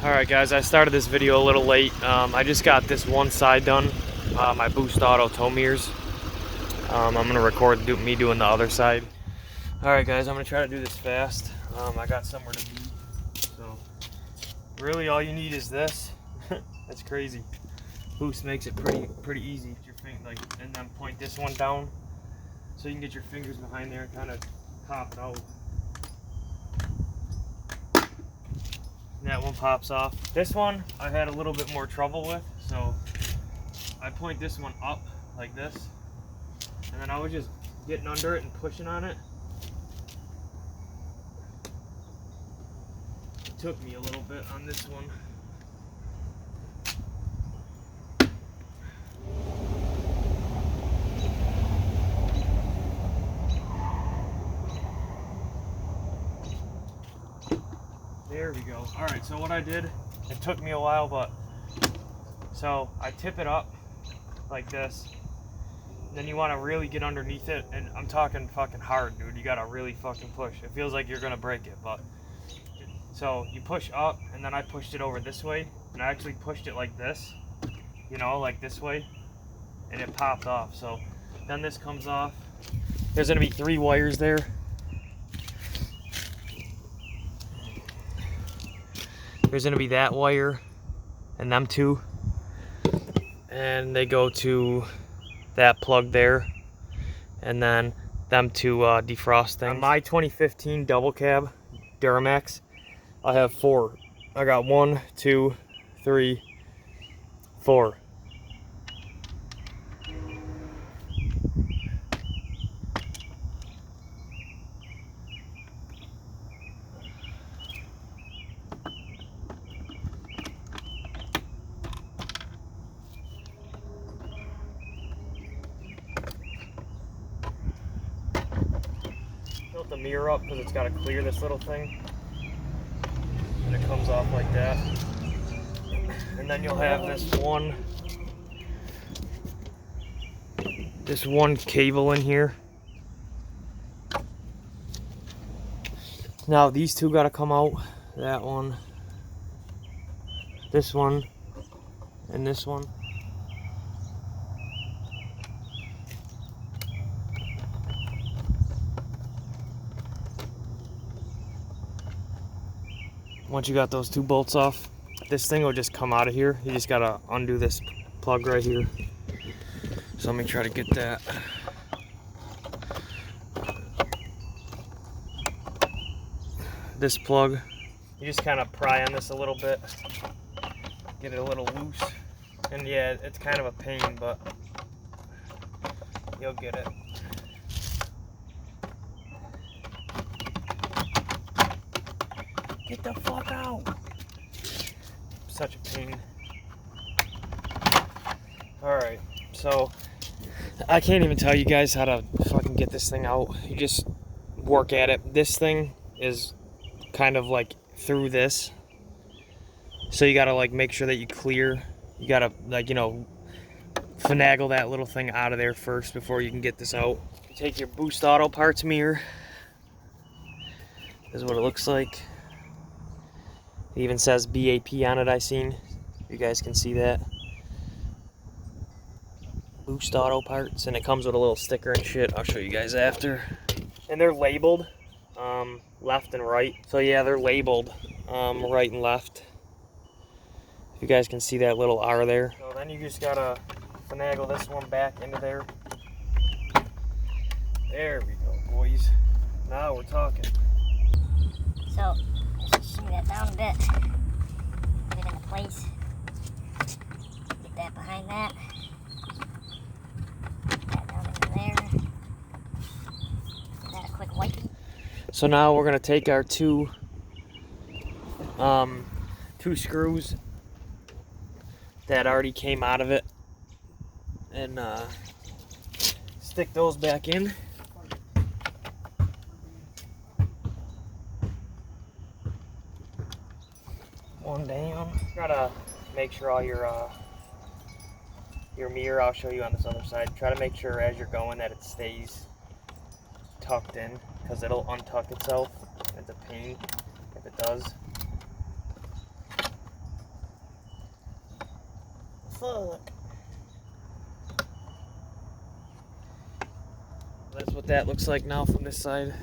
Alright guys, I started this video a little late. I just got this one side done, my Boost Auto tow mirrors. I'm going to record me doing the other side. Alright guys, I'm going to try to do this fast. I got somewhere to be. So, really all you need is this. That's crazy. Boost makes it pretty easy. Get your finger, and then point this one down so you can get your fingers behind there and kind of pop out. That one pops off. This one I had a little bit more trouble with, so I point this one up like this, and then I was just getting under it and pushing on it. It took me a little bit on this one. There we go. Alright, so what I did, it took me a while, but so I tip it up like this. And then you want to really get underneath it, and I'm talking fucking hard, dude. You gotta really fucking push. It feels like you're gonna break it, but so you push up, and then I pushed it over this way, and I actually pushed it like this, you know, like this way, and it popped off. So then this comes off. There's gonna be 3 wires there. There's gonna be that wire and them 2, and they go to that plug there, and then them 2 defrost things. On my 2015 double cab Duramax, I have 4. I got 1, 2, 3, 4. Tilt the mirror up because it's got to clear this little thing, and it comes off like that. And then you'll have this one cable in here. Now these 2 got to come out. That one, this one, and this one. Once you got those 2 bolts off, this thing will just come out of here. You just gotta undo this plug right here. So let me try to get that. This plug, you just kind of pry on this a little bit, get it a little loose. And yeah, it's kind of a pain, but you'll get it. Get the fuck out! Such a pain. Alright, so I can't even tell you guys how to fucking get this thing out. You just work at it. This thing is kind of like through this. So you gotta like make sure that you clear. You gotta like, you know, finagle that little thing out of there first before you can get this out. You take your Boost Auto parts mirror. This is what it looks like. It even says BAP on it, I seen. You guys can see that. Boost Auto parts, and it comes with a little sticker and shit. I'll show you guys after. And they're labeled left and right. So yeah, they're labeled right and left. If you guys can see that little R there. So then you just gotta finagle this one back into there. There we go, boys. Now we're talking. So just shimmy that down a bit, put it into place, get that behind that, put that down into there, give that a quick wipe. So now we're gonna take our 2 screws that already came out of it and stick those back in. One down. Gotta make sure all your mirror, I'll show you on this other side. Try to make sure as you're going that it stays tucked in, because it'll untuck itself. It's a pain if it does. foot. That's what that looks like now from this side.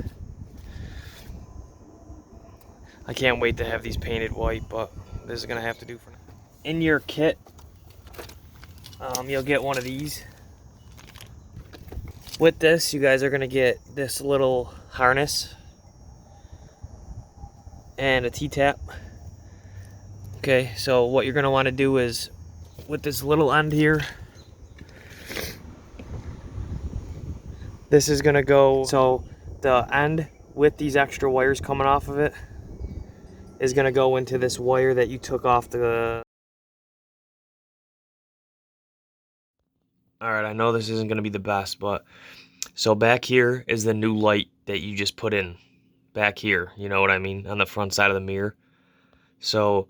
I can't wait to have these painted white, but this is gonna have to do for now. In your kit, you'll get one of these. With this, you guys are gonna get this little harness and a T-tap. Okay, so what you're gonna wanna do is, with this little end here, this is gonna go, so the end with these extra wires coming off of it is gonna go into this wire that you took off the... All right, I know this isn't gonna be the best, but so back here is the new light that you just put in. Back here, you know what I mean, on the front side of the mirror. So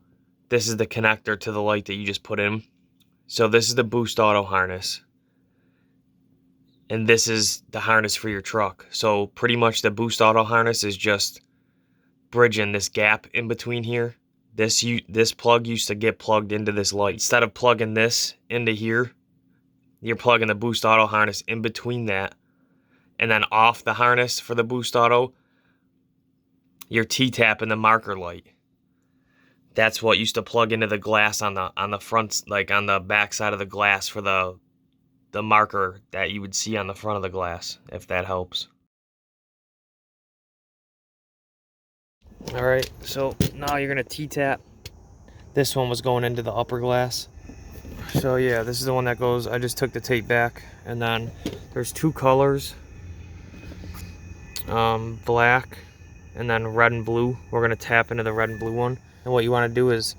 this is the connector to the light that you just put in. So this is the boost auto harness. And this is the harness for your truck. So pretty much the boost auto harness is just bridging this gap in between here. This plug used to get plugged into this light. Instead of plugging this into here, you're plugging the boost auto harness in between that. And then off the harness for the boost auto, your T-tap and the marker light. That's what used to plug into the glass on the front, like on the back side of the glass for the marker that you would see on the front of the glass, if that helps. All right, so now you're gonna T-tap. This one was going into the upper glass. So yeah, this is the one that goes, I just took the tape back, and then there's two colors, black and then red and blue. We're gonna tap into the red and blue one. And what you wanna do is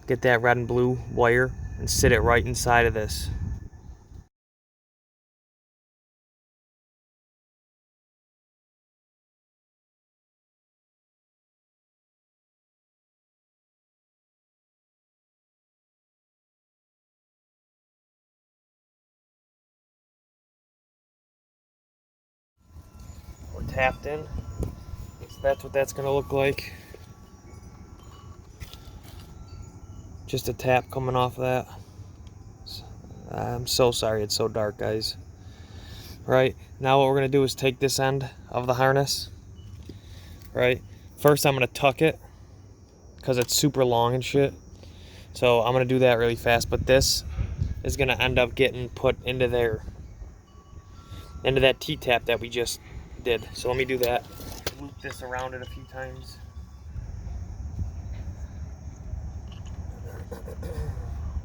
get that red and blue wire and sit it right inside of this. We're tapped in. So that's what that's gonna look like. Just a tap coming off of that. I'm so sorry it's so dark, guys. Right, now what we're gonna do is take this end of the harness. Right, first I'm gonna tuck it because it's super long and shit. So I'm gonna do that really fast, but this is gonna end up getting put into there, into that T-tap that we just did. So let me do that. Loop this around it a few times.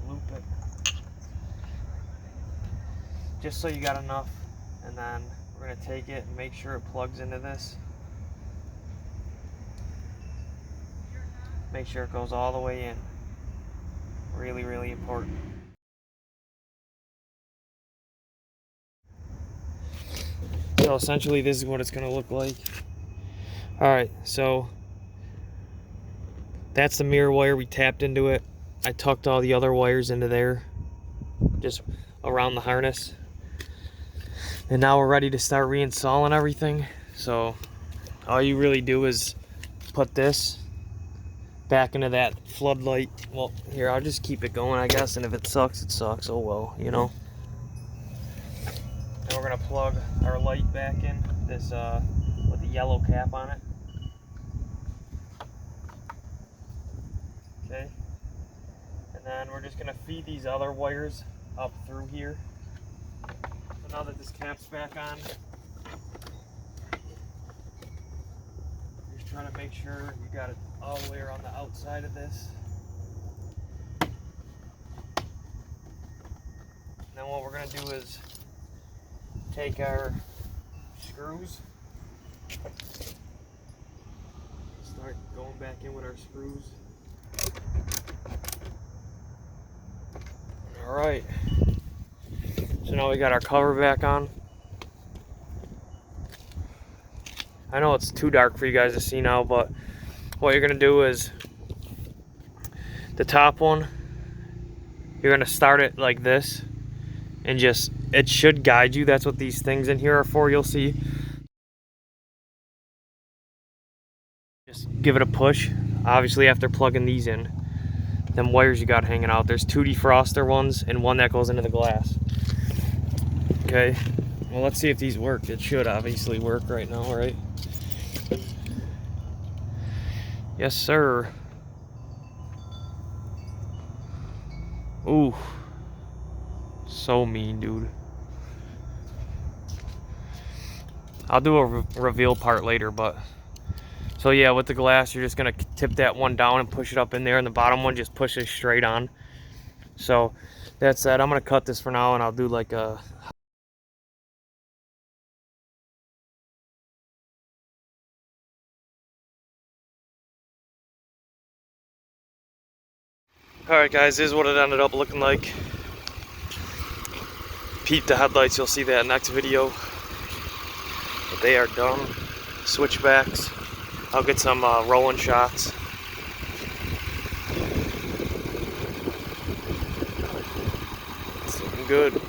Loop it. Just so you got enough. And then we're gonna take it and make sure it plugs into this. Make sure it goes all the way in. Really, really important. So essentially this is what it's gonna look like. Alright, so that's the mirror wire. We tapped into it. I tucked all the other wires into there, just around the harness. And now we're ready to start reinstalling everything. So all you really do is put this back into that floodlight. Well, here, I'll just keep it going, I guess, and if it sucks, it sucks. Oh well, you know. And we're gonna plug our light back in, this with the yellow cap on it. Okay. And then we're just gonna feed these other wires up through here. So now that this cap's back on, just trying to make sure you got it all the way around the outside of this. And then what we're gonna do is take our screws, start going back in with our screws. All right, so now we got our cover back on. I know it's too dark for you guys to see now, but what you're gonna do is the top one, you're gonna start it like this and just, it should guide you. That's what these things in here are for, you'll see. Just give it a push, obviously after plugging these in. them wires you got hanging out. There's 2 defroster ones and one that goes into the glass. Okay, well, let's see if these work. It should obviously work right now, right? Yes, sir. Ooh, so mean, dude. I'll do a reveal part later, but so yeah, with the glass, you're just gonna tip that one down and push it up in there, and the bottom one just pushes straight on. So that's that. I'm gonna cut this for now, and I'll do like a. All right, guys, this is what it ended up looking like. Peep the headlights. You'll see that next video. But they are done. Switchbacks. I'll get some rolling shots. It's looking good.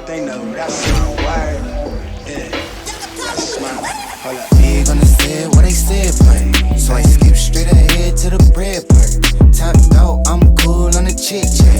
They know that's my word. Yeah, that's my. Hold up, big on the set, what they said, but so I skip straight ahead to the bread part. Top out, I'm cool on the chick.